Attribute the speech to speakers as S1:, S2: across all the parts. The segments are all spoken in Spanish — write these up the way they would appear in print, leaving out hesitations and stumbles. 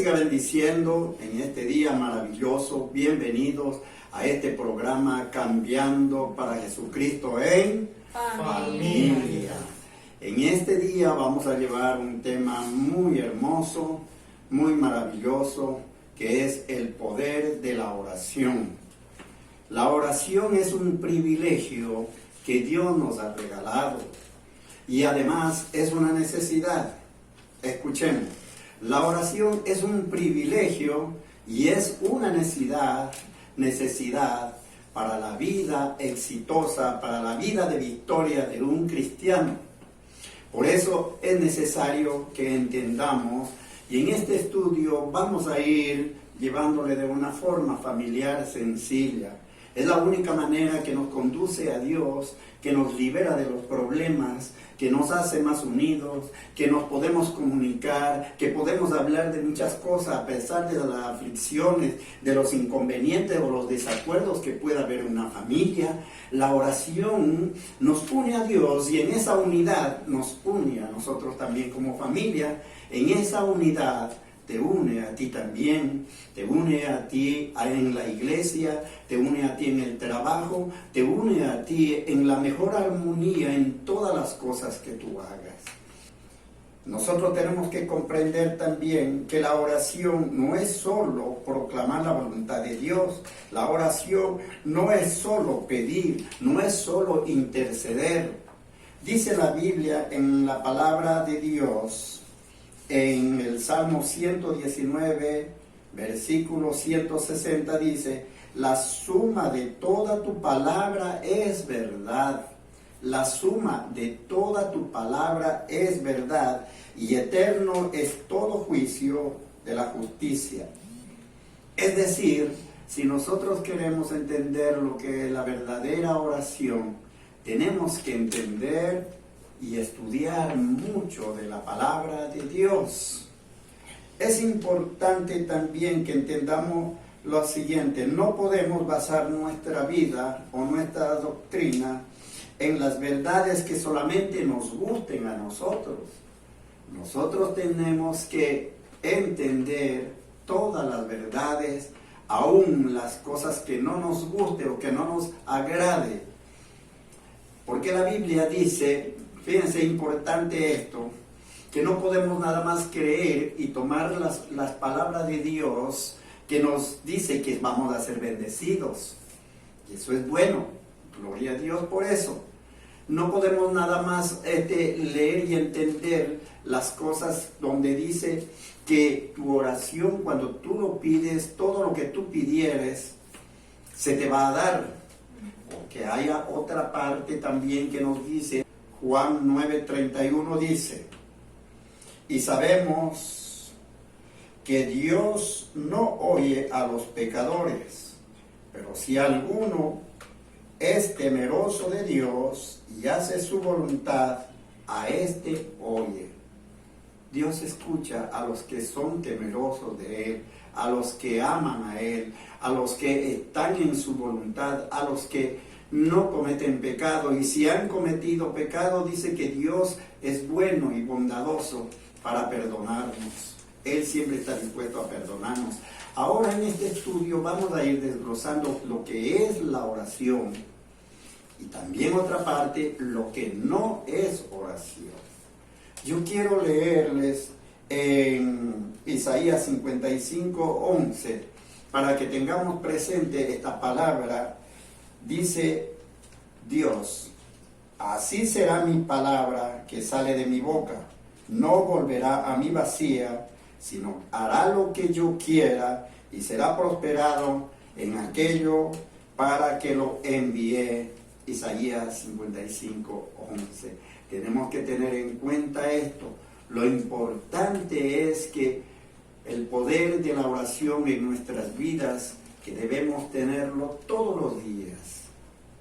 S1: siga bendiciendo en este día maravilloso. Bienvenidos a este programa Cambiando para Jesucristo en Familia. En este día vamos a llevar un tema muy hermoso, muy maravilloso, que es el poder de la oración. La oración es un privilegio que Dios nos ha regalado y además es una necesidad. Escuchemos, la oración es un privilegio y es una necesidad para la vida exitosa, para la vida de victoria de un cristiano. Por eso es necesario que entendamos, y en este estudio vamos a ir llevándole de una forma familiar sencilla. Es la única manera que nos conduce a Dios, que nos libera de los problemas, que nos hace más unidos, que nos podemos comunicar, que podemos hablar de muchas cosas a pesar de las aflicciones, de los inconvenientes o los desacuerdos que pueda haber en una familia. La oración nos une a Dios y en esa unidad nos une a nosotros también como familia. En esa unidad te une a ti también, te une a ti en la iglesia, te une a ti en el trabajo, te une a ti en la mejor armonía en todas las cosas que tú hagas. Nosotros tenemos que comprender también que la oración no es solo proclamar la voluntad de Dios, la oración no es solo pedir, no es solo interceder. Dice la Biblia en la palabra de Dios, en el Salmo 119, versículo 160 dice: la suma de toda tu palabra es verdad. La suma de toda tu palabra es verdad, y eterno es todo juicio de la justicia. Es decir, si nosotros queremos entender lo que es la verdadera oración, tenemos que entender y estudiar mucho de la palabra de Dios. Es importante también que entendamos lo siguiente: no podemos basar nuestra vida o nuestra doctrina en las verdades que solamente nos gusten a nosotros. Nosotros tenemos que entender todas las verdades, aún las cosas que no nos guste o que no nos agrade. Porque la Biblia dice, fíjense, importante esto, que no podemos nada más creer y tomar las palabras de Dios que nos dice que vamos a ser bendecidos. Y eso es bueno, gloria a Dios por eso. No podemos nada más leer y entender las cosas donde dice que tu oración, cuando tú lo pides, todo lo que tú pidieres, se te va a dar. Porque haya otra parte también que nos dice, Juan 9:31 dice: y sabemos que Dios no oye a los pecadores, pero si alguno es temeroso de Dios y hace su voluntad, a este oye. Dios escucha a los que son temerosos de Él, a los que aman a Él, a los que están en su voluntad, a los que no cometen pecado. Y si han cometido pecado, dice que Dios es bueno y bondadoso para perdonarnos. Él siempre está dispuesto a perdonarnos. Ahora en este estudio vamos a ir desglosando lo que es la oración y también otra parte, lo que no es oración. Yo quiero leerles en Isaías 55:11 para que tengamos presente esta palabra. Dice Dios: así será mi palabra que sale de mi boca, no volverá a mí vacía, sino hará lo que yo quiera y será prosperado en aquello para que lo envié. Isaías 55:11. Tenemos que tener en cuenta esto. Lo importante es que el poder de la oración en nuestras vidas, que debemos tenerlo todos los días.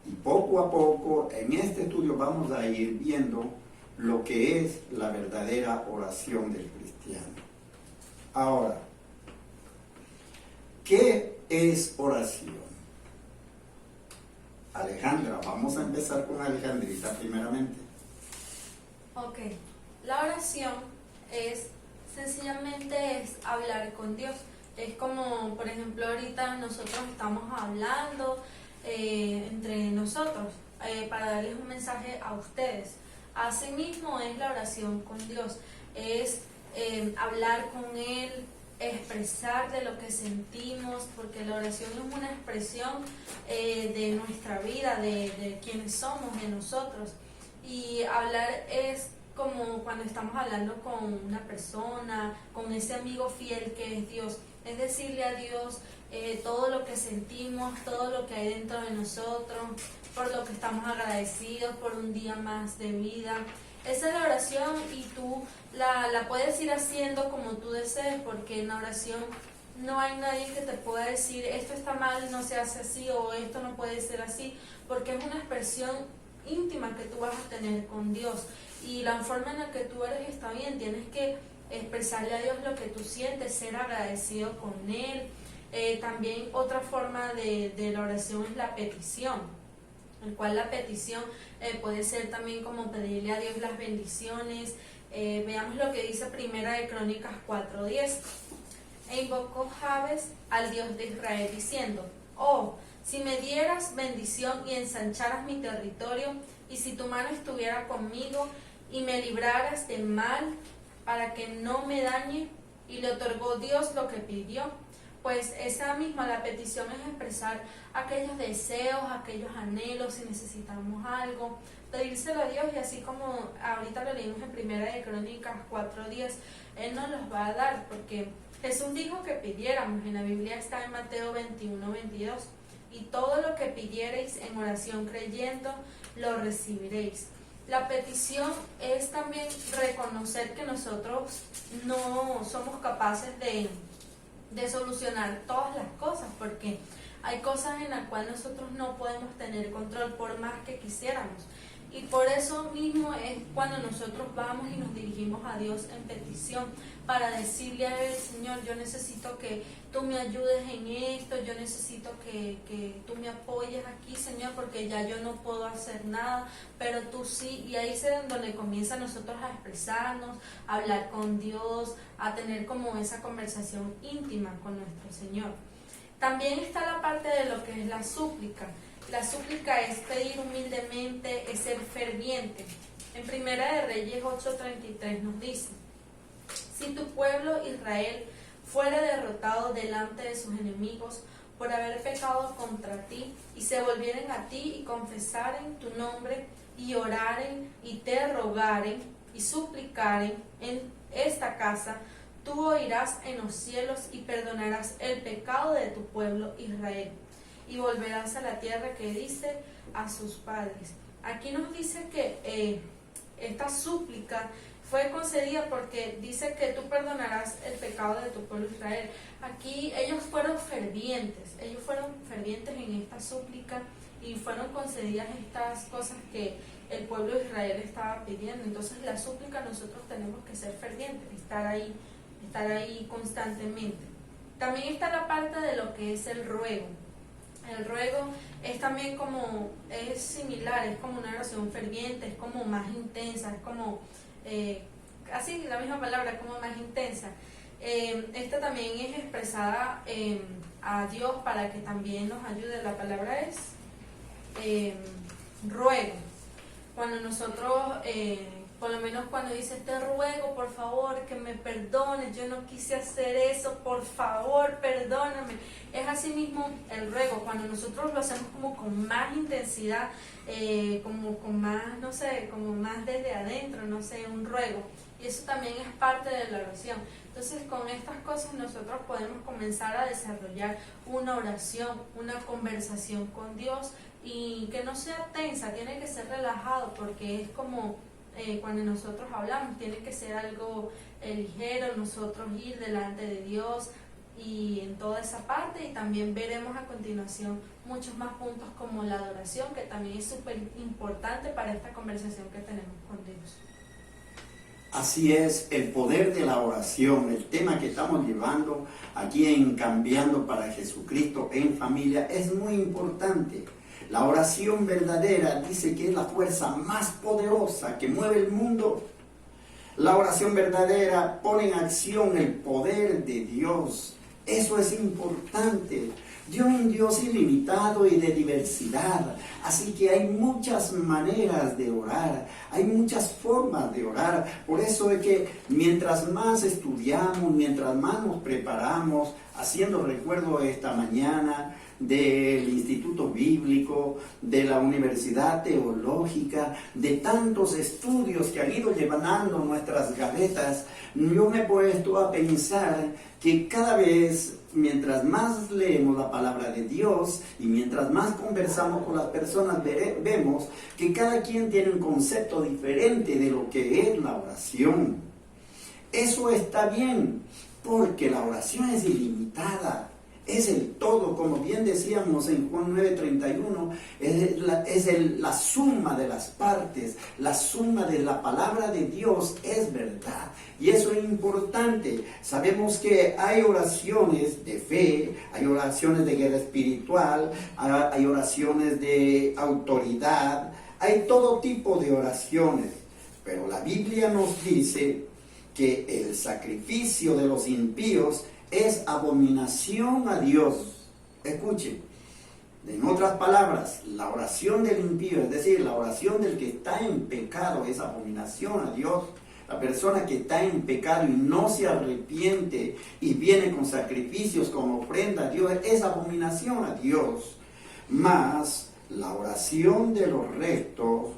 S1: Y poco a poco en este estudio vamos a ir viendo lo que es la verdadera oración del cristiano. Ahora, ¿qué es oración? Alejandra, vamos a empezar con Alejandrita primeramente.
S2: Ok, la oración es Sencillamente es hablar con Dios. Es como, por ejemplo, ahorita nosotros estamos hablando entre nosotros para darles un mensaje a ustedes. Asimismo es la oración con Dios, es hablar con Él, expresar de lo que sentimos, porque la oración es una expresión de nuestra vida, de quienes somos, de nosotros. Y hablar es como cuando estamos hablando con una persona, con ese amigo fiel que es Dios. Es decirle a Dios todo lo que sentimos, todo lo que hay dentro de nosotros, por lo que estamos agradecidos, por un día más de vida. Esa es la oración y tú la puedes ir haciendo como tú desees, porque en la oración no hay nadie que te pueda decir esto está mal, no se hace así, o esto no puede ser así, porque es una expresión íntima que tú vas a tener con Dios, y la forma en la que tú eres está bien. Tienes que expresarle a Dios lo que tú sientes, ser agradecido con Él. También otra forma de la oración es la petición, el cual la petición puede ser también como pedirle a Dios las bendiciones. Veamos lo que dice Primera de Crónicas 4:10. E invocó Jabes al Dios de Israel diciendo: oh, si me dieras bendición y ensancharas mi territorio, y si tu mano estuviera conmigo y me libraras del mal para que no me dañe. Y le otorgó Dios lo que pidió. Pues esa misma, la petición es expresar aquellos deseos, aquellos anhelos, si necesitamos algo, pedírselo a Dios, y así como ahorita lo leímos en Primera de Crónicas 4:10, Él nos los va a dar, porque Jesús dijo que pidiéramos. En la Biblia está en Mateo 21:22, y todo lo que pidiereis en oración creyendo, lo recibiréis. La petición es también reconocer que nosotros no somos capaces de solucionar todas las cosas, porque hay cosas en las cuales nosotros no podemos tener control por más que quisiéramos. Y por eso mismo es cuando nosotros vamos y nos dirigimos a Dios en petición, para decirle a Él: Señor, yo necesito que tú me ayudes en esto, yo necesito que tú me apoyes aquí, Señor, porque ya yo no puedo hacer nada, pero tú sí. Y ahí es donde comienza nosotros a expresarnos, a hablar con Dios, a tener como esa conversación íntima con nuestro Señor. También está la parte de lo que es la súplica. La súplica es pedir humildemente, es ser ferviente. En Primera de Reyes 8:33 nos dice: si tu pueblo Israel fuera derrotado delante de sus enemigos por haber pecado contra ti, y se volvieren a ti y confesaren tu nombre, y oraren y te rogaren y suplicaren en esta casa, tú oirás en los cielos y perdonarás el pecado de tu pueblo Israel, y volverás a la tierra que diste a sus padres. Aquí nos dice que esta súplica fue concedida porque dice que tú perdonarás el pecado de tu pueblo Israel. Aquí ellos fueron fervientes en esta súplica, y fueron concedidas estas cosas que el pueblo de Israel estaba pidiendo. Entonces la súplica, nosotros tenemos que ser fervientes, estar ahí constantemente. También está la parte de lo que es el ruego. El ruego es también es similar, es como una oración ferviente, es como más intensa, es como, así la misma palabra, como más intensa. Esta también es expresada a Dios para que también nos ayude. La palabra es ruego. Cuando nosotros, por lo menos cuando dice: te ruego por favor que me perdones, yo no quise hacer eso, por favor perdóname. Es así mismo el ruego, cuando nosotros lo hacemos como con más intensidad, como con más, no sé, como más desde adentro, no sé, un ruego. Y eso también es parte de la oración. Entonces, con estas cosas nosotros podemos comenzar a desarrollar una oración, una conversación con Dios, y que no sea tensa, tiene que ser relajado, porque es como cuando nosotros hablamos, tiene que ser algo ligero, nosotros ir delante de Dios y en toda esa parte. Y también veremos a continuación muchos más puntos como la adoración, que también es súper importante para esta conversación que tenemos con Dios.
S1: Así es, el poder de la oración, el tema que estamos llevando aquí en Cambiando para Jesucristo en Familia, es muy importante. La oración verdadera dice que es la fuerza más poderosa que mueve el mundo. La oración verdadera pone en acción el poder de Dios. Eso es importante. Dios es un Dios ilimitado y de diversidad, así que hay muchas maneras de orar, hay muchas formas de orar. Por eso es que mientras más estudiamos, mientras más nos preparamos, haciendo recuerdo esta mañana del Instituto Bíblico, de la Universidad Teológica, de tantos estudios que han ido llenando nuestras gavetas, yo me he puesto a pensar que cada vez, mientras más leemos la palabra de Dios y mientras más conversamos con las personas, vemos que cada quien tiene un concepto diferente de lo que es la oración. Eso está bien, porque la oración es ilimitada. Es el todo, como bien decíamos en Juan 9:31, es la suma de las partes, la suma de la palabra de Dios es verdad. Y eso es importante. Sabemos que hay oraciones de fe, hay oraciones de guerra espiritual, hay oraciones de autoridad, hay todo tipo de oraciones. Pero la Biblia nos dice que el sacrificio de los impíos es abominación a Dios. Escuchen, en otras palabras, la oración del impío, es decir, la oración del que está en pecado, es abominación a Dios. La persona que está en pecado y no se arrepiente y viene con sacrificios como ofrenda a Dios, es abominación a Dios. Mas la oración de los rectos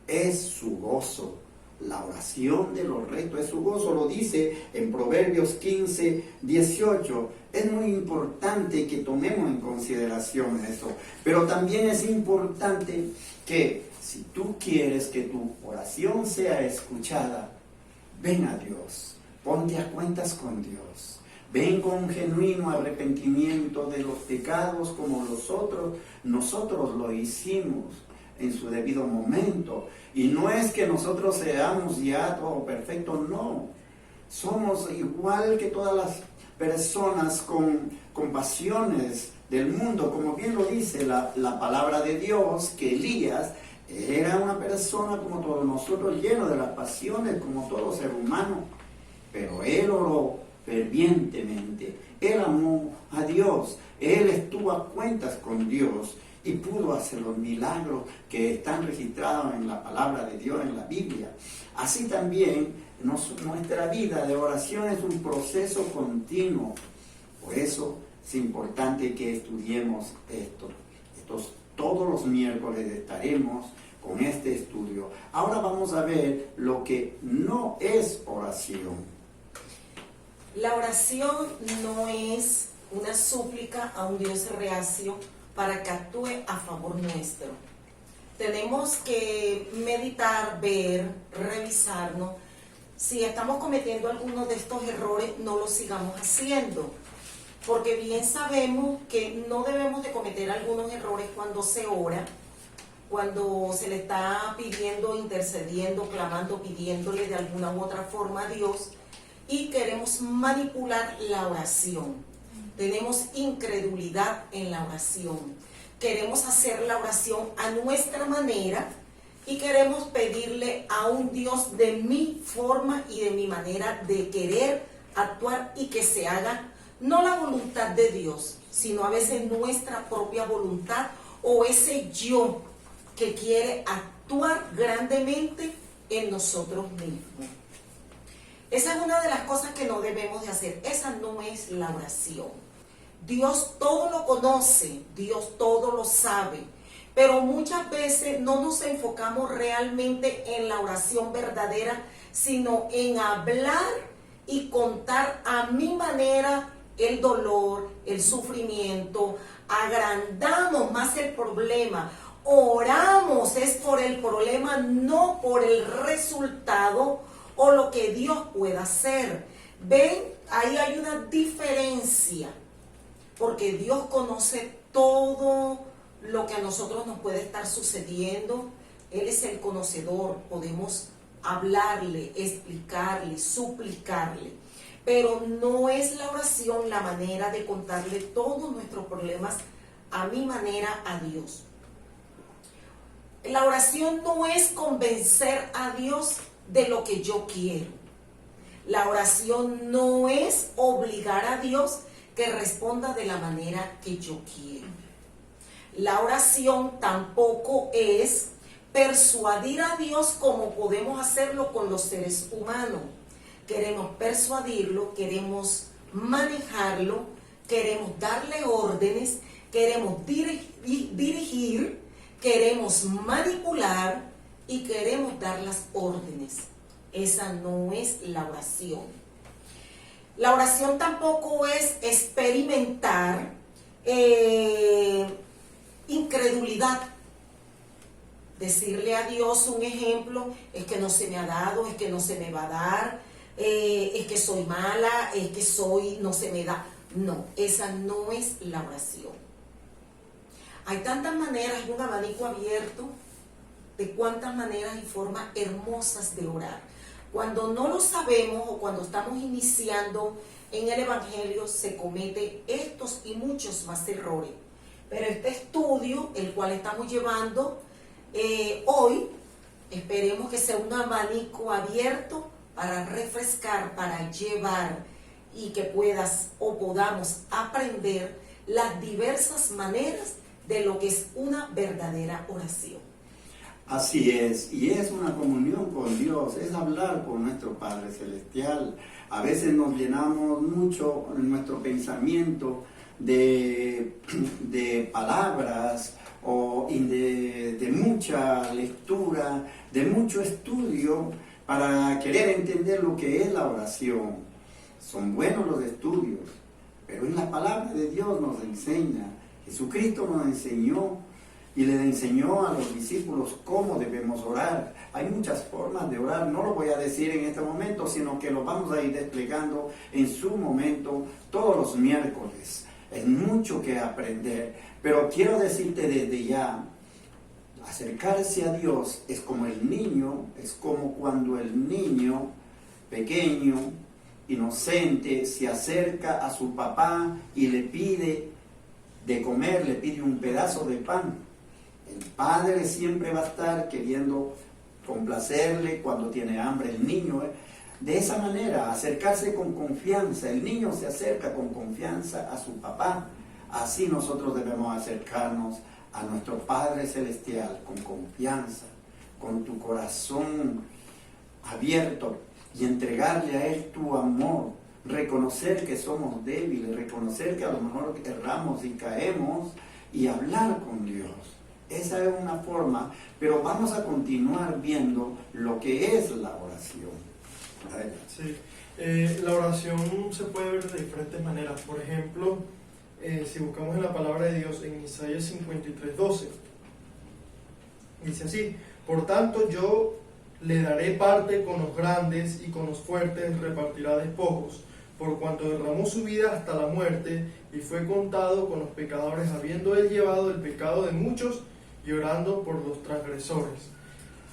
S1: es su gozo. La oración de los rectos es su gozo, lo dice en Proverbios 15:18. Es muy importante que tomemos en consideración eso. Pero también es importante que si tú quieres que tu oración sea escuchada, ven a Dios, ponte a cuentas con Dios. Ven con un genuino arrepentimiento de los pecados como nosotros lo hicimos en su debido momento. Y no es que nosotros seamos ya todo perfecto, no. Somos igual que todas las personas con pasiones del mundo, como bien lo dice la palabra de Dios, que Elías era una persona como todos nosotros, lleno de las pasiones como todo ser humano, pero él oró fervientemente, él amó a Dios, él estuvo a cuentas con Dios y pudo hacer los milagros que están registrados en la palabra de Dios, en la Biblia. Así también nuestra vida de oración es un proceso continuo. Por eso es importante que estudiemos esto. Todos los miércoles estaremos con este estudio. Ahora vamos a ver lo que no es oración.
S3: La oración no es una súplica a un Dios reacio para que actúe a favor nuestro. Tenemos que meditar, ver, revisarnos. Si estamos cometiendo alguno de estos errores, no los sigamos haciendo. Porque bien sabemos que no debemos de cometer algunos errores cuando se ora, cuando se le está pidiendo, intercediendo, clamando, pidiéndole de alguna u otra forma a Dios, y queremos manipular la oración. Tenemos incredulidad en la oración. Queremos hacer la oración a nuestra manera y queremos pedirle a un Dios de mi forma y de mi manera de querer actuar y que se haga no la voluntad de Dios, sino a veces nuestra propia voluntad o ese yo que quiere actuar grandemente en nosotros mismos. Esa es una de las cosas que no debemos de hacer. Esa no es la oración. Dios todo lo conoce, Dios todo lo sabe, pero muchas veces no nos enfocamos realmente en la oración verdadera, sino en hablar y contar a mi manera el dolor, el sufrimiento, agrandamos más el problema, oramos es por el problema, no por el resultado o lo que Dios pueda hacer. Ven, ahí hay una diferencia, porque Dios conoce todo lo que a nosotros nos puede estar sucediendo. Él es el conocedor, podemos hablarle, explicarle, suplicarle, pero no es la oración la manera de contarle todos nuestros problemas a mi manera a Dios. La oración no es convencer a Dios de lo que yo quiero. La oración no es obligar a Dios que responda de la manera que yo quiero. La oración tampoco es persuadir a Dios como podemos hacerlo con los seres humanos. Queremos persuadirlo, queremos manejarlo, queremos darle órdenes, queremos dirigir, queremos manipular y queremos dar las órdenes. Esa no es la oración. La oración tampoco es experimentar incredulidad. Decirle a Dios un ejemplo, es que no se me ha dado, es que no se me va a dar, es que soy mala, es que no se me da. No, esa no es la oración. Hay tantas maneras, hay un abanico abierto de cuántas maneras y formas hermosas de orar. Cuando no lo sabemos o cuando estamos iniciando en el Evangelio, se comete estos y muchos más errores. Pero este estudio, el cual estamos llevando hoy, esperemos que sea un abanico abierto para refrescar, para llevar y que podamos aprender las diversas maneras de lo que es una verdadera oración.
S1: Así es, y es una comunión con Dios, es hablar con nuestro Padre Celestial. A veces nos llenamos mucho en nuestro pensamiento de palabras o de mucha lectura, de mucho estudio para querer entender lo que es la oración. Son buenos los estudios, pero en la palabra de Dios nos enseña. Jesucristo nos enseñó y le enseñó a los discípulos cómo debemos orar. Hay muchas formas de orar, no lo voy a decir en este momento, sino que lo vamos a ir desplegando en su momento todos los miércoles. Es mucho que aprender, pero quiero decirte desde ya, acercarse a Dios es como el niño, es como cuando el niño pequeño, inocente, se acerca a su papá y le pide de comer, le pide un pedazo de pan. El padre siempre va a estar queriendo complacerle cuando tiene hambre el niño. De esa manera, acercarse con confianza. El niño se acerca con confianza a su papá. Así nosotros debemos acercarnos a nuestro Padre Celestial con confianza, con tu corazón abierto y entregarle a Él tu amor. Reconocer que somos débiles, reconocer que a lo mejor erramos y caemos y hablar con Dios. Esa es una forma, pero vamos a continuar viendo lo que es la oración.
S4: Sí, la oración se puede ver de diferentes maneras. Por ejemplo, si buscamos en la palabra de Dios en Isaías 53:12, dice así: por tanto yo le daré parte con los grandes y con los fuertes repartirá despojos, por cuanto derramó su vida hasta la muerte y fue contado con los pecadores, habiendo él llevado el pecado de muchos y orando por los transgresores.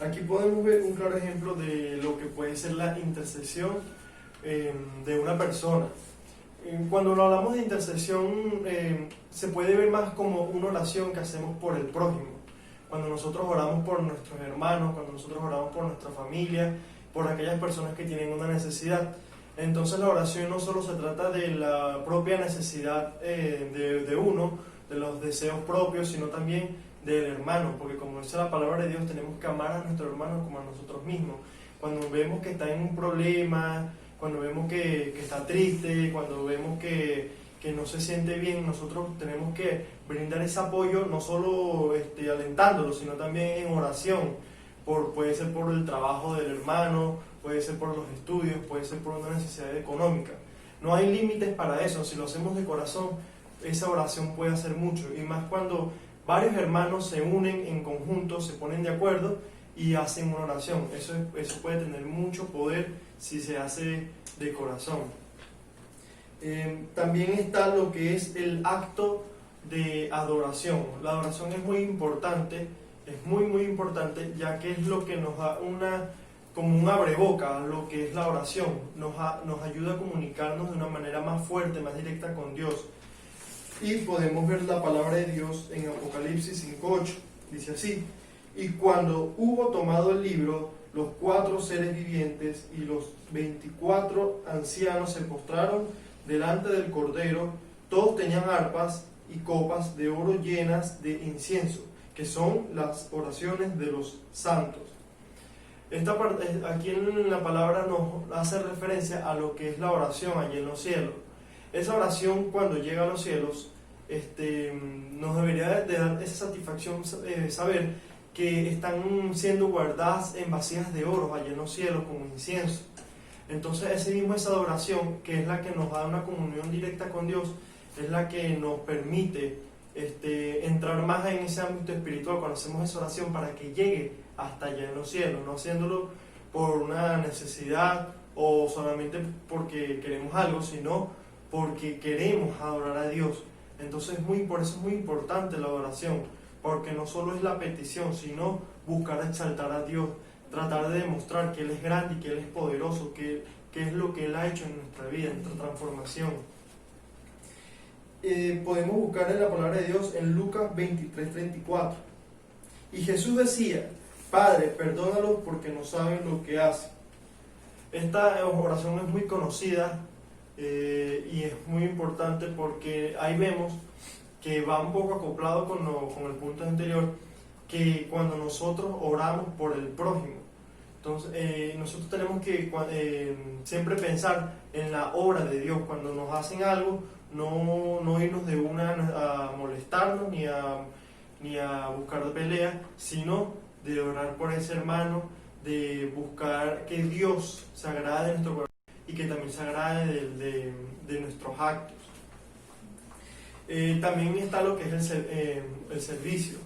S4: Aquí podemos ver un claro ejemplo de lo que puede ser la intercesión de una persona. Cuando hablamos de intercesión, se puede ver más como una oración que hacemos por el prójimo. Cuando nosotros oramos por nuestros hermanos, cuando nosotros oramos por nuestra familia, por aquellas personas que tienen una necesidad. Entonces la oración no solo se trata de la propia necesidad de uno, de los deseos propios, sino también del hermano, porque como dice la palabra de Dios, tenemos que amar a nuestro hermano como a nosotros mismos. Cuando vemos que está en un problema, cuando vemos que está triste, cuando vemos que no se siente bien, nosotros tenemos que brindar ese apoyo, no solo alentándolo, sino también en oración. Puede ser por el trabajo del hermano, puede ser por los estudios, puede ser por una necesidad económica. No hay límites para eso. Si lo hacemos de corazón, esa oración puede hacer mucho, y más cuando varios hermanos se unen en conjunto, se ponen de acuerdo y hacen una oración. Eso puede tener mucho poder si se hace de corazón. También está lo que es el acto de adoración. La adoración es muy importante, muy importante, ya que es lo que nos da como un abreboca, lo que es la oración. Nos ayuda a comunicarnos de una manera más fuerte, más directa con Dios. Y podemos ver la palabra de Dios en Apocalipsis 5:8. Dice así: y cuando hubo tomado el libro, los 4 seres vivientes y los 24 ancianos se postraron delante del Cordero. Todos tenían arpas y copas de oro llenas de incienso, que son las oraciones de los santos. Esta parte, aquí en la palabra nos hace referencia a lo que es la oración allí en los cielos. Esa oración, cuando llega a los cielos, nos debería de dar esa satisfacción, saber que están siendo guardadas en vasijas de oro allá en los cielos como incienso. Entonces esa adoración, que es la que nos da una comunión directa con Dios, es la que nos permite entrar más en ese ámbito espiritual cuando hacemos esa oración, para que llegue hasta allá en los cielos, no haciéndolo por una necesidad o solamente porque queremos algo, sino porque queremos adorar a Dios. Entonces por eso es muy importante la adoración, porque no solo es la petición, sino buscar exaltar a Dios, tratar de demostrar que Él es grande y que Él es poderoso, que es lo que Él ha hecho en nuestra vida, en nuestra transformación. Podemos buscar en la palabra de Dios en Lucas 23:34. Y Jesús decía: Padre, perdónalos porque no saben lo que hacen. Esta oración es muy conocida y es muy importante, porque ahí vemos que va un poco acoplado con el punto anterior, que cuando nosotros oramos por el prójimo, entonces nosotros tenemos que siempre pensar en la obra de Dios. Cuando nos hacen algo, no irnos de una a molestarnos ni a buscar pelea, sino de orar por ese hermano, de buscar que Dios se agrade de nuestro corazón y que también se agrade de nuestros actos. También está lo que es el servicio,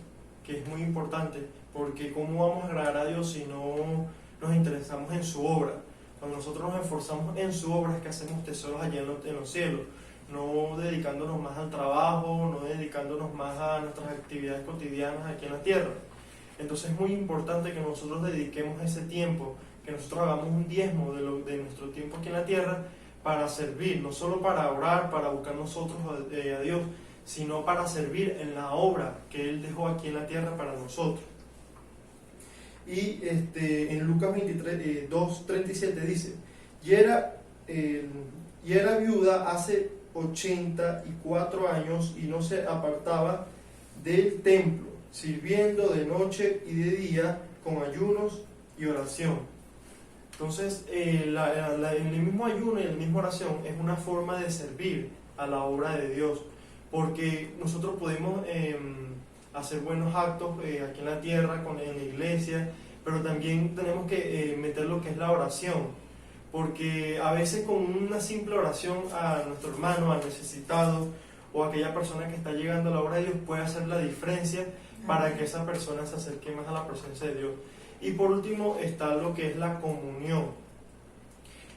S4: que es muy importante, porque ¿cómo vamos a agradar a Dios si no nos interesamos en su obra? Cuando nosotros nos esforzamos en su obra, es que hacemos tesoros allá en los cielos, no dedicándonos más al trabajo, no dedicándonos más a nuestras actividades cotidianas aquí en la tierra. Entonces es muy importante que nosotros dediquemos ese tiempo, que nosotros hagamos un diezmo de nuestro tiempo aquí en la tierra, para servir, no solo para orar, para buscar nosotros a Dios, sino para servir en la obra que Él dejó aquí en la tierra para nosotros. Y en Lucas 2:37 dice: y era viuda hace 84 años y no se apartaba del templo, sirviendo de noche y de día con ayunos y oración. Entonces, el mismo ayuno y la misma oración es una forma de servir a la obra de Dios, porque nosotros podemos hacer buenos actos aquí en la tierra, en la iglesia, pero también tenemos que meter lo que es la oración, porque a veces con una simple oración a nuestro hermano, al necesitado o a aquella persona que está llegando a la obra de Dios, puede hacer la diferencia para que esa persona se acerque más a la presencia de Dios. Y por último está lo que es la comunión.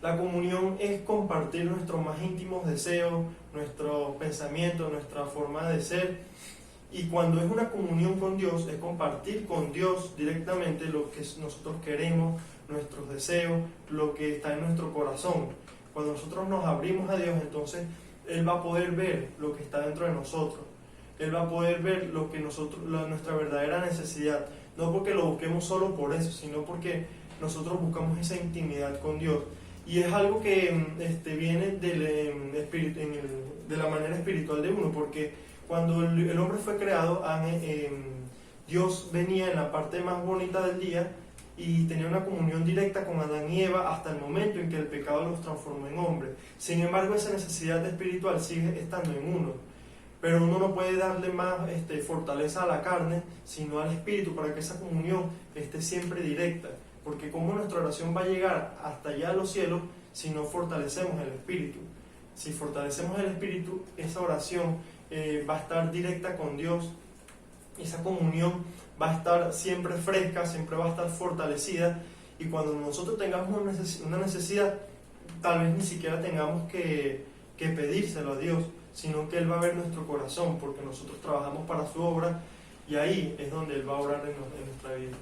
S4: La comunión es compartir nuestros más íntimos deseos, nuestros pensamientos, nuestra forma de ser. Y cuando es una comunión con Dios, es compartir con Dios directamente lo que nosotros queremos, nuestros deseos, lo que está en nuestro corazón. Cuando nosotros nos abrimos a Dios, entonces Él va a poder ver lo que está dentro de nosotros. Él va a poder ver lo que nuestra verdadera necesidad. No porque lo busquemos solo por eso, sino porque nosotros buscamos esa intimidad con Dios. Y es algo que viene de la manera espiritual de uno, porque cuando el hombre fue creado, Dios venía en la parte más bonita del día y tenía una comunión directa con Adán y Eva hasta el momento en que el pecado los transformó en hombres. Sin embargo, esa necesidad espiritual sigue estando en uno. Pero uno no puede darle más fortaleza a la carne, sino al espíritu, para que esa comunión esté siempre directa. Porque como nuestra oración va a llegar hasta allá a los cielos si no fortalecemos el espíritu. Si fortalecemos el espíritu, esa oración va a estar directa con Dios. Esa comunión va a estar siempre fresca, siempre va a estar fortalecida. Y cuando nosotros tengamos una necesidad, tal vez ni siquiera tengamos que pedírselo a Dios, sino que Él va a ver nuestro corazón, porque nosotros trabajamos para su obra, y ahí es donde Él va a obrar en nuestra vida.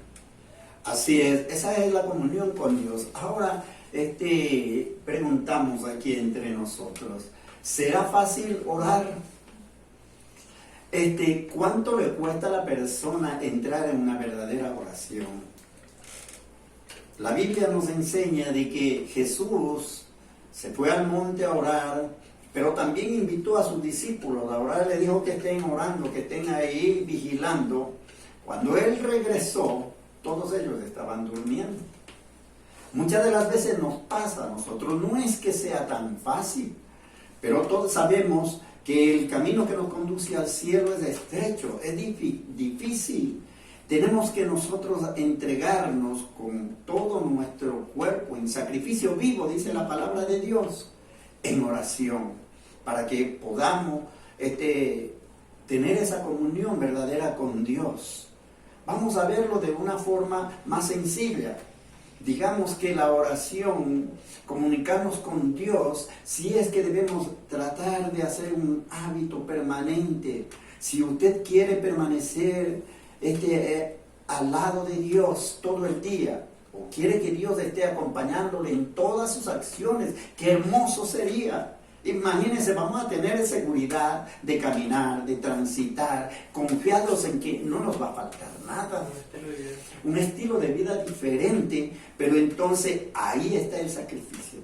S1: Así es, esa es la comunión con Dios. Ahora, preguntamos aquí entre nosotros, ¿será fácil orar? ¿Cuánto le cuesta a la persona entrar en una verdadera oración? La Biblia nos enseña de que Jesús se fue al monte a orar, pero también invitó a sus discípulos a orar. Le dijo que estén orando, que estén ahí vigilando. Cuando Él regresó, todos ellos estaban durmiendo. Muchas de las veces nos pasa a nosotros, no es que sea tan fácil, pero todos sabemos que el camino que nos conduce al cielo es estrecho, es difícil. Tenemos que nosotros entregarnos con todo nuestro cuerpo en sacrificio vivo, dice la palabra de Dios, en oración, para que podamos tener esa comunión verdadera con Dios. Vamos a verlo de una forma más sencilla. Digamos que la oración, comunicarnos con Dios, si es que debemos tratar de hacer un hábito permanente. Si usted quiere permanecer al lado de Dios todo el día, o quiere que Dios esté acompañándole en todas sus acciones, qué hermoso sería. Imagínense, vamos a tener seguridad de caminar, de transitar, confiados en que no nos va a faltar nada. Un estilo de vida diferente, pero entonces ahí está el sacrificio.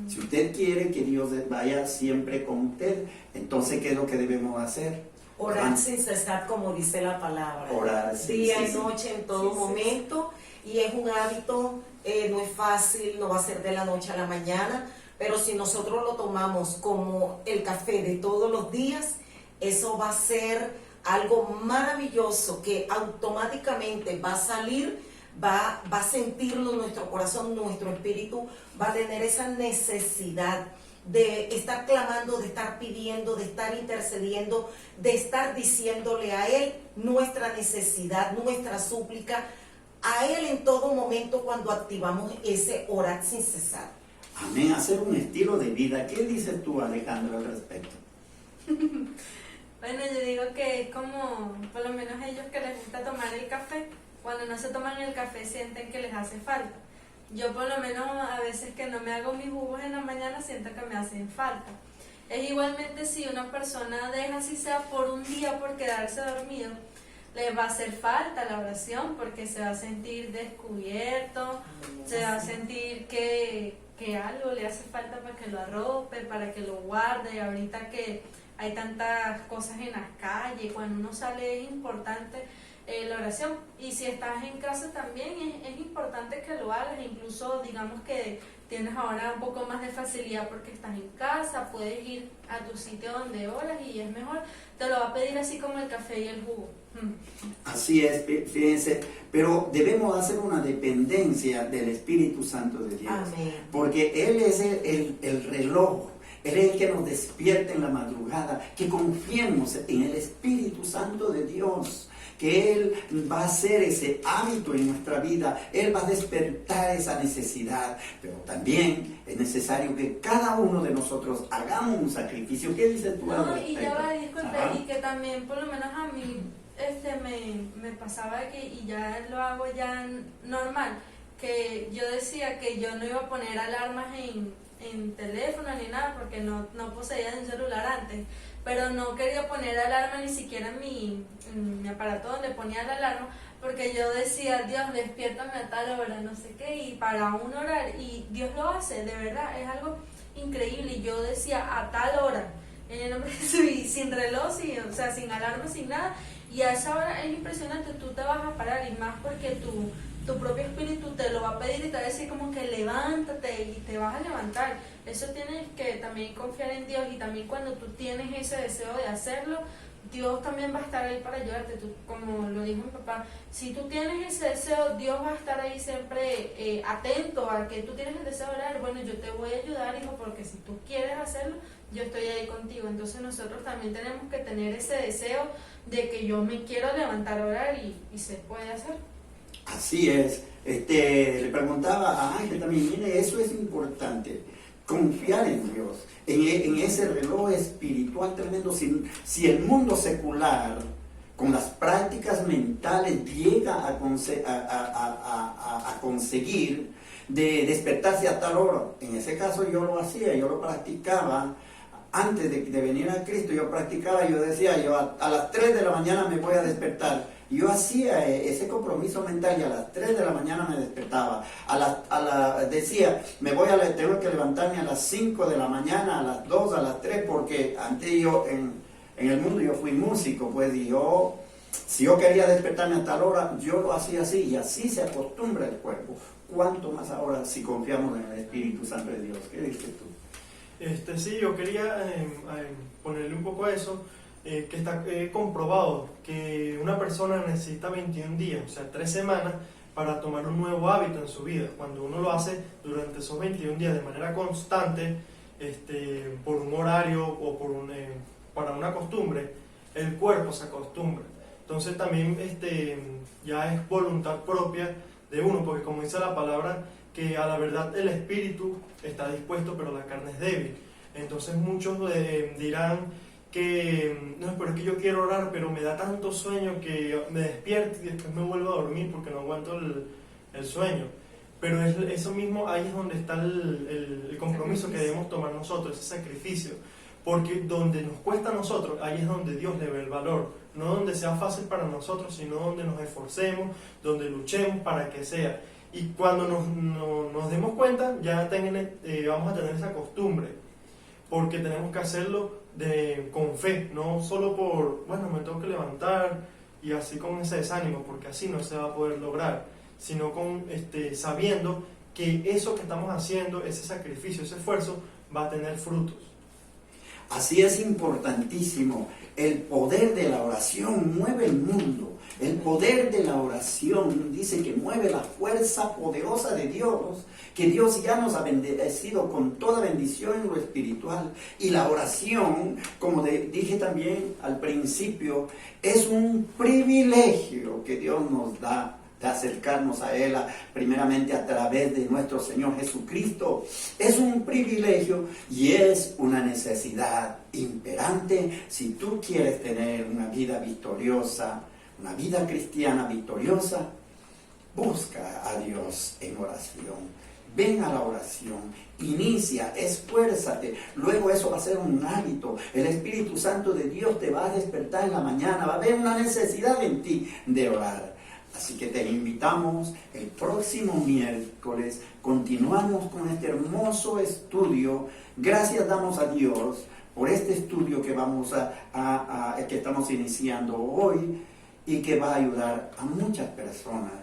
S1: Si usted quiere que Dios vaya siempre con usted, entonces ¿qué es lo que debemos hacer?
S3: Orar sin cesar, como dice la palabra.
S1: Orar
S3: día y noche, en todo momento. Y es un hábito, no es fácil, no va a ser de la noche a la mañana, pero si nosotros lo tomamos como el café de todos los días, eso va a ser algo maravilloso que automáticamente va a salir, va a sentirlo nuestro corazón, nuestro espíritu, va a tener esa necesidad de estar clamando, de estar pidiendo, de estar intercediendo, de estar diciéndole a Él nuestra necesidad, nuestra súplica, a Él en todo momento cuando activamos ese orar sin cesar.
S1: Amén, hacer un estilo de vida. ¿Qué dices tú, Alejandro, al respecto?
S2: Bueno, yo digo que es como, por lo menos ellos que les gusta tomar el café, cuando no se toman el café sienten que les hace falta. Yo por lo menos a veces que no me hago mis jugos en la mañana siento que me hacen falta. Es igualmente si una persona deja, si sea por un día, por quedarse dormido, le va a hacer falta la oración porque se va a sentir descubierto, se va a sentir que algo le hace falta para que lo arrope, para que lo guarde. Ahorita que hay tantas cosas en las calles, cuando uno sale es importante la oración. Y si estás en casa también es importante que lo hagas. Incluso digamos que tienes ahora un poco más de facilidad porque estás en casa, puedes ir a tu sitio donde oras y es mejor, te lo va a pedir así como el café y el jugo.
S1: Así es, fíjense, pero debemos hacer una dependencia del Espíritu Santo de Dios.
S3: Amén.
S1: Porque Él es el reloj, Él es el que nos despierta en la madrugada, que confiemos en el Espíritu Santo de Dios, que Él va a hacer ese hábito en nuestra vida, Él va a despertar esa necesidad, pero también es necesario que cada uno de nosotros hagamos un sacrificio. ¿Qué dices tú?
S2: No, y ya va, disculpe, y que también por lo menos a mí me pasaba que, y ya lo hago ya normal, que yo decía que yo no iba a poner alarmas en teléfono ni nada porque no poseía un celular antes, pero no quería poner alarma ni siquiera en mi aparato donde ponía la alarma, porque yo decía, Dios, despiértame a tal hora, no sé qué, y para un orar, y Dios lo hace, de verdad, es algo increíble. Y yo decía, a tal hora, en el nombre de Jesús, sin reloj, o sea, sin alarma, sin nada, y a esa hora es impresionante, tú te vas a parar, y más porque tu propio espíritu te lo va a pedir y te va a decir como que levántate y te vas a levantar. Eso tienes que también confiar en Dios, y también cuando tú tienes ese deseo de hacerlo, Dios también va a estar ahí para ayudarte. Tú, como lo dijo mi papá, si tú tienes ese deseo, Dios va a estar ahí siempre atento a que tú tienes el deseo de orar. Bueno, yo te voy a ayudar, hijo, porque si tú quieres hacerlo, yo estoy ahí contigo. Entonces nosotros también tenemos que tener ese deseo de que yo me quiero levantar a orar y se puede hacer. Así
S1: es. Le preguntaba a Ángel también, mire, eso es importante, confiar en Dios, en ese reloj espiritual tremendo. Si el mundo secular, con las prácticas mentales, llega a conseguir de despertarse a tal hora, en ese caso yo lo hacía, yo lo practicaba. Antes de venir a Cristo, yo decía, yo a las 3 de la mañana me voy a despertar. Yo hacía ese compromiso mental y a las 3 de la mañana me despertaba. Decía, tengo que levantarme a las 5 de la mañana, a las 2, a las 3, porque antes yo en el mundo yo fui músico, pues, y si yo quería despertarme a tal hora, yo lo hacía así, y así se acostumbra el cuerpo. ¿Cuánto más ahora si confiamos en el Espíritu Santo de Dios? ¿Qué dices tú?
S4: Sí, yo quería ponerle un poco a eso, que está comprobado que una persona necesita 21 días, o sea, 3 semanas, para tomar un nuevo hábito en su vida. Cuando uno lo hace durante esos 21 días de manera constante, por un horario o para una costumbre, el cuerpo se acostumbra. Entonces también ya es voluntad propia de uno, porque como dice la palabra, que a la verdad el espíritu está dispuesto, pero la carne es débil. Entonces muchos dirán que no, pero es que yo quiero orar, pero me da tanto sueño que me despierto y después me vuelvo a dormir porque no aguanto el sueño. Pero eso mismo, ahí es donde está el compromiso que debemos tomar nosotros, ese sacrificio. Porque donde nos cuesta a nosotros, ahí es donde Dios le ve el valor. No donde sea fácil para nosotros, sino donde nos esforcemos, donde luchemos para que sea. Y cuando nos demos cuenta, ya vamos a tener esa costumbre. Porque tenemos que hacerlo con fe, no solo me tengo que levantar y así con ese desánimo, porque así no se va a poder lograr, sino sabiendo que eso que estamos haciendo, ese sacrificio, ese esfuerzo, va a tener frutos.
S1: Así es importantísimo. El poder de la oración mueve el mundo. El poder de la oración dice que mueve la fuerza poderosa de Dios, que Dios ya nos ha bendecido con toda bendición en lo espiritual. Y la oración, como dije también al principio, es un privilegio que Dios nos da de acercarnos a Él, primeramente a través de nuestro Señor Jesucristo. Es un privilegio y es una necesidad imperante si tú quieres tener una vida victoriosa, una vida cristiana victoriosa. Busca a Dios en oración. Ven a la oración, inicia, esfuérzate, luego eso va a ser un hábito. El Espíritu Santo de Dios te va a despertar en la mañana, va a haber una necesidad en ti de orar. Así que te invitamos el próximo miércoles, continuamos con este hermoso estudio. Gracias damos a Dios por este estudio que que estamos iniciando hoy y que va a ayudar a muchas personas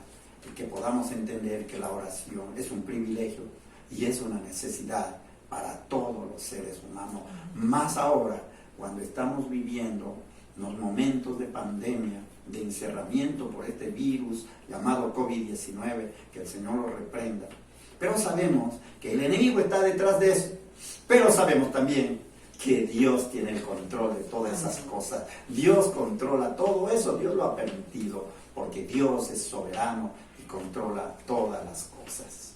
S1: y que podamos entender que la oración es un privilegio y es una necesidad para todos los seres humanos. Más ahora, cuando estamos viviendo los momentos de pandemia, de encerramiento por este virus llamado COVID-19, que el Señor lo reprenda. Pero sabemos que el enemigo está detrás de eso, pero sabemos también que Dios tiene el control de todas esas cosas. Dios controla todo eso, Dios lo ha permitido, porque Dios es soberano y controla todas las cosas.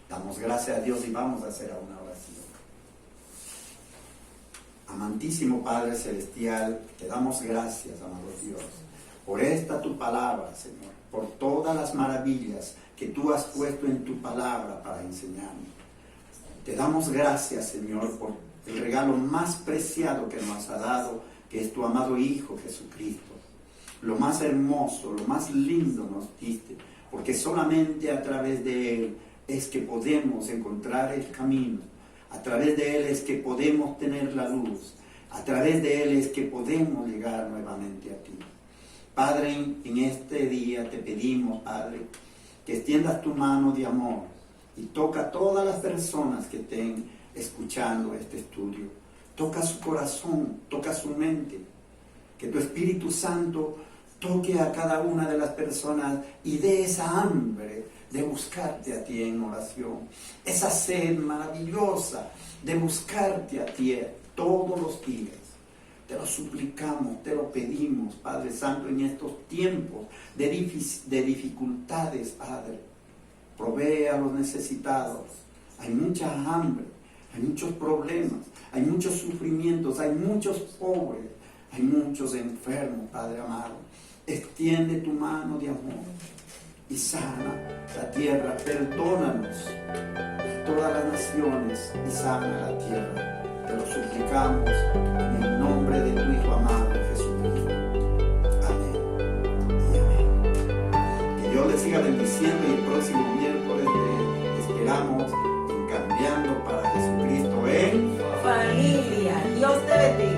S1: Damos gracias a Dios y vamos a hacer una oración. Amantísimo Padre Celestial, te damos gracias, amado Dios, por esta tu palabra, Señor, por todas las maravillas que tú has puesto en tu palabra para enseñarnos. Te damos gracias, Señor, por el regalo más preciado que nos ha dado, que es tu amado Hijo Jesucristo. Lo más hermoso, lo más lindo nos diste, porque solamente a través de Él es que podemos encontrar el camino. A través de Él es que podemos tener la luz. A través de Él es que podemos llegar nuevamente a ti. Padre, en este día te pedimos, Padre, que extiendas tu mano de amor y toca a todas las personas que estén escuchando este estudio. Toca su corazón, toca su mente. Que tu Espíritu Santo toque a cada una de las personas y dé esa hambre de buscarte a ti en oración. Esa sed maravillosa de buscarte a ti todos los días. Te lo suplicamos, te lo pedimos, Padre Santo, en estos tiempos de dificultades, Padre. Provee a los necesitados. Hay mucha hambre, hay muchos problemas, hay muchos sufrimientos, hay muchos pobres, hay muchos enfermos, Padre amado. Extiende tu mano de amor y sana la tierra. Perdónanos todas las naciones y sana la tierra. Te lo suplicamos en el nombre de tu Hijo amado Jesucristo. Amén y amén. les siga bendiciendo y el próximo miércoles les esperamos en Cambiando para Jesucristo en
S3: Familia, Dios te bendiga.